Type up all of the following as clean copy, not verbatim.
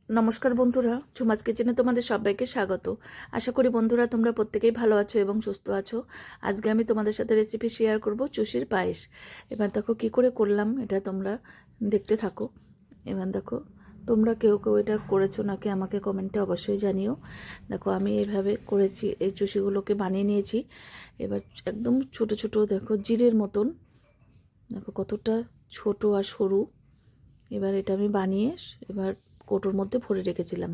নমস্কার বন্ধুরা, ঝুমাস কিচেনে তোমাদের সবাইকে স্বাগত। আশা করি বন্ধুরা তোমরা প্রত্যেকেই ভালো আছো এবং সুস্থ আছো। আজকে আমি তোমাদের সাথে রেসিপি শেয়ার করব চুষির পায়েস। এবার দেখো কি করে করলাম, এটা তোমরা দেখতে থাকো। এবার দেখো তোমরা কেউ কেউ এটা করেছো নাকি আমাকে কমেন্টে অবশ্যই জানিও। দেখো আমি এইভাবে করেছি, এই চুষিগুলোকে বানিয়ে নিয়েছি। এবার একদম ছোট ছোট দেখো জিরের মতন, দেখো কতটা ছোট আর সরু। এবার এটা আমি বানিয়ে এবার কৌটোর মধ্যে ভরে রেখেছিলাম।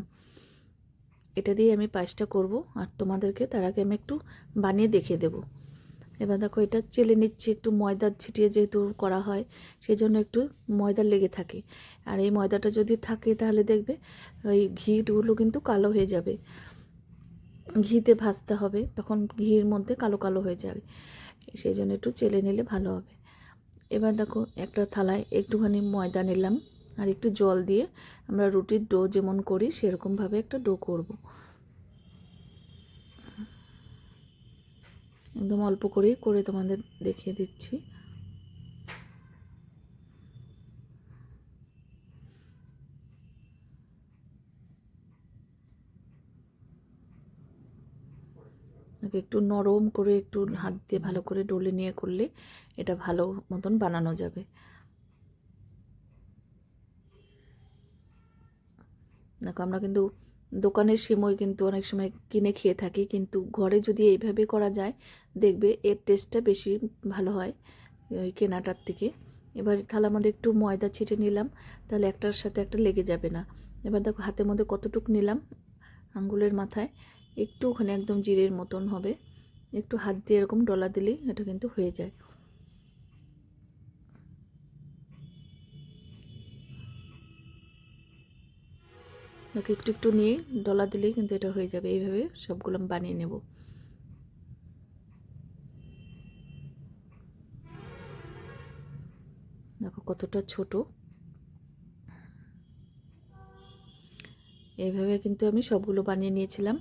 এটা দিয়ে আমি পায়েসটা করব, আর তোমাদেরকে তার আগে আমি একটু বানিয়ে দেখিয়ে দেব। এবার দেখো এটা চেলে নিচ্ছি, একটু ময়দা ছিটিয়ে যেহেতু করা হয় সেই জন্য একটু ময়দা লেগে থাকে। আর এই ময়দাটা যদি থাকে তাহলে দেখবে ওই ঘিগুলো কিন্তু কালো হয়ে যাবে। ঘিতে ভাজতে হবে, তখন ঘির মধ্যে কালো কালো হয়ে যাবে, সেই জন্য একটু চেলে নিলে ভালো হবে। এবার দেখো একটা থালায় একটুখানি ময়দা নিলাম, আর একটু জল দিয়ে আমরা রুটির ডো যেমন করি সেরকমভাবে একটা ডো করব। একদম অল্প করেই করে তোমাদের দেখিয়ে দিচ্ছি। একটু নরম করে একটু হাত দিয়ে ভালো করে ডলে নিয়ে করলে এটা ভালো মতন বানানো যাবে। দেখো আমরা কিন্তু দোকানের সিমই কিন্তু অনেক সময় কিনে খেয়ে থাকি, কিন্তু ঘরে যদি এইভাবে করা যায় দেখবে এর টেস্টটা বেশি ভালো হয় ওই কেনাটার থেকে। এবার থালার মধ্যে একটু ময়দা ছিটে নিলাম, তাহলে একটার সাথে একটা লেগে যাবে না। এবার দেখো হাতের মধ্যে কতটুকু নিলাম, আঙ্গুলের মাথায় একটুখানি একদম জিরের মতন হবে, একটু হাত দিয়ে এরকম ডলা দিলেই এটা কিন্তু হয়ে যায়। দেখো একটু একটু নিয়ে ডলা দিলেই কিন্তু এটা হয়ে যাবে। এইভাবে সবগুলো আমি বানিয়ে নেব। দেখো কতটা ছোট, এইভাবে কিন্তু আমি সবগুলো বানিয়ে নিয়েছিলাম।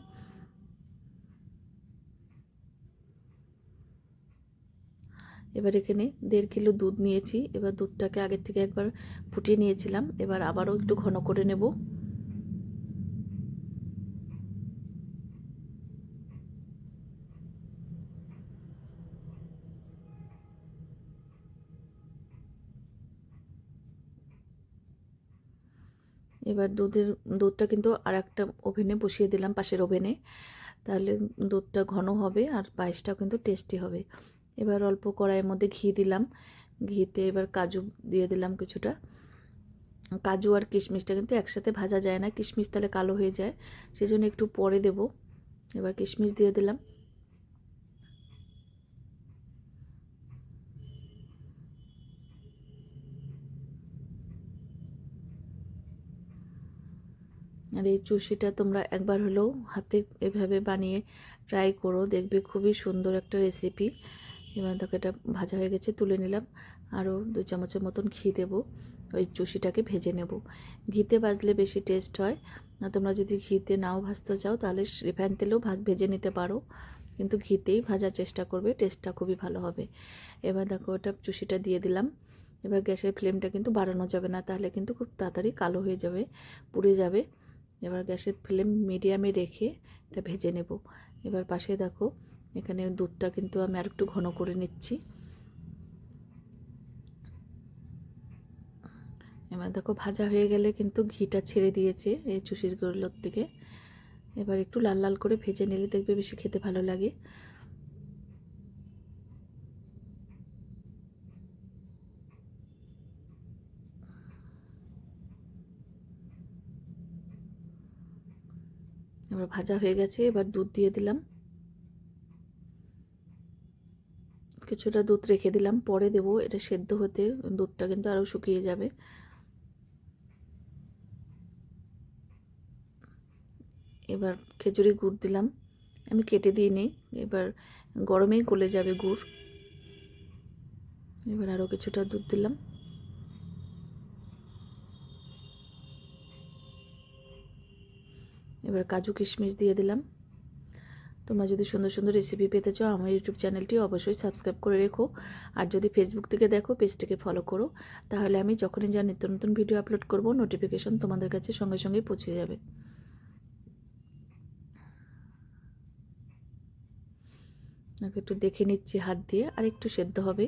এবার এখানে 1.5 কিলো দুধ নিয়েছি। এবার দুধটাকে আগের থেকে একবার ফুটিয়ে নিয়েছিলাম, এবার আবারও একটু ঘন করে নেব। এবার দুধটা কিন্তু আর একটা ওভেনে বসিয়ে দিলাম, পাশের ওভেনে, তাহলে দুধটা ঘন হবে আর পায়েসটাও কিন্তু টেস্টি হবে। এবার অল্প কড়াইয়ের মধ্যে ঘি দিলাম, ঘিতে এবার কাজু দিয়ে দিলাম কিছুটা। কাজু আর কিশমিশটা কিন্তু একসাথে ভাজা যায় না, কিশমিশ তাহলে কালো হয়ে যায়, সেজন্য একটু পরে দেব। এবার কিশমিশ দিয়ে দিলাম। আর এই চুষিটা তোমরা একবার হলেও হাতে এভাবে বানিয়ে ট্রাই করো, দেখবে খুবই সুন্দর একটা রেসিপি। এবার দেখো এটা ভাজা হয়ে গেছে, তুলে নিলাম। আরও 2 চামচের মতন ঘি দেব, ওই চুষিটাকে ভেজে নেব। ঘিতে ভাজলে বেশি টেস্ট হয়। তোমরা যদি ঘিতে নাও ভাজতে চাও তাহলে রিফাইন তেলেও ভেজে নিতে পারো, কিন্তু ঘিতেই ভাজার চেষ্টা করবে, টেস্টটা খুবই ভালো হবে। এবার দেখো ওটা চুষিটা দিয়ে দিলাম। এবার গ্যাসের ফ্লেমটা কিন্তু বাড়ানো যাবে না, তাহলে কিন্তু খুব তাড়াতাড়ি কালো হয়ে যাবে, পুড়ে যাবে। এবার গ্যাসের ফ্লেম মিডিয়ামে রেখে এটা ভেজে নেব। এবার পাশে দেখো এখানে দুধটা কিন্তু আমি আর একটু ঘন করে নিচ্ছি। এবার দেখো ভাজা হয়ে গেলে কিন্তু ঘিটা ছেড়ে দিয়েছে এই চুষিগুলোর থেকে। এবার একটু লাল লাল করে ভেজে নিলে দেখবে বেশি খেতে ভালো লাগে। এবার ভাজা হয়ে গেছে, এবার দুধ দিয়ে দিলাম। কিছুটা দুধ রেখে দিলাম, পরে দেবো, এটা সেদ্ধ হতে দুধটা কিন্তু আরও শুকিয়ে যাবে। এবার খেজুরি গুড় দিলাম, আমি কেটে দিইনি, এবার গরমেই গলে যাবে গুড়। এবার আরও কিছুটা দুধ দিলাম। এবার কাজু কিশমিশ দিয়ে দিলাম। তোমরা যদি সুন্দর সুন্দর রেসিপি পেতে চাও আমার ইউটিউব চ্যানেলটি অবশ্যই সাবস্ক্রাইব করে রেখো। আর যদি ফেসবুক থেকে দেখো পেজটিকে ফলো করো, তাহলে আমি যখনই যা নিত্য নতুন ভিডিও আপলোড করব নোটিফিকেশন তোমাদের কাছে সঙ্গে সঙ্গেই পৌঁছে যাবে। একটু দেখে নিচ্ছি হাত দিয়ে, আর একটু সেদ্ধ হবে।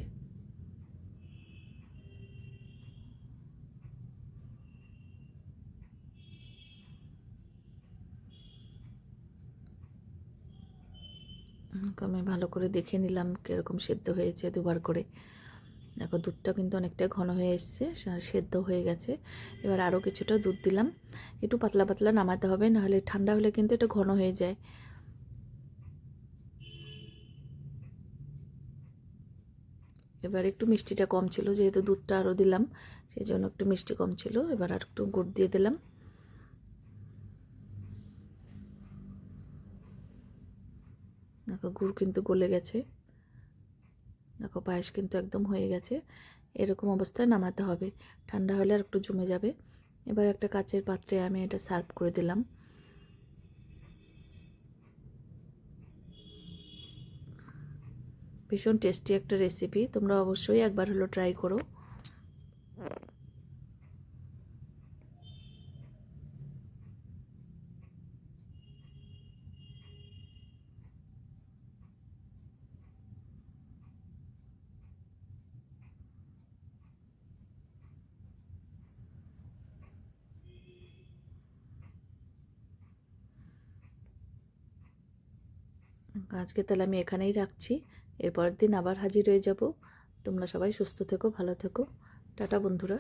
আমি ভালো করে দেখে নিলাম কীরকম সেদ্ধ হয়েছে দুবার করে। দেখো দুধটা কিন্তু অনেকটা ঘন হয়ে এসছে, সেদ্ধ হয়ে গেছে। এবার আরও কিছুটা দুধ দিলাম। একটু পাতলা পাতলা নামাতে হবে, নাহলে ঠান্ডা হলে কিন্তু এটা ঘন হয়ে যায়। এবার একটু মিষ্টিটা কম ছিল, যেহেতু দুধটা আরও দিলাম সেই জন্য একটু মিষ্টি কম ছিল। এবার আর একটু গুড় দিয়ে দিলাম। দেখো গুড় কিন্তু গলে গেছে। দেখো পায়েস কিন্তু একদম হয়ে গেছে। এরকম অবস্থায় নামাতে হবে, ঠান্ডা হলে আর একটু জমে যাবে। এবার একটা কাচের পাত্রে আমি এটা সার্ভ করে দিলাম। ভীষণ টেস্টি একটা রেসিপি, তোমরা অবশ্যই একবার হলো ট্রাই করো। আজকে তাহলে আমি এখানেই রাখছি, এরপরের দিন আবার হাজির হয়ে যাব। তোমরা সবাই সুস্থ থেকো, ভালো থেকো। টাটা বন্ধুরা।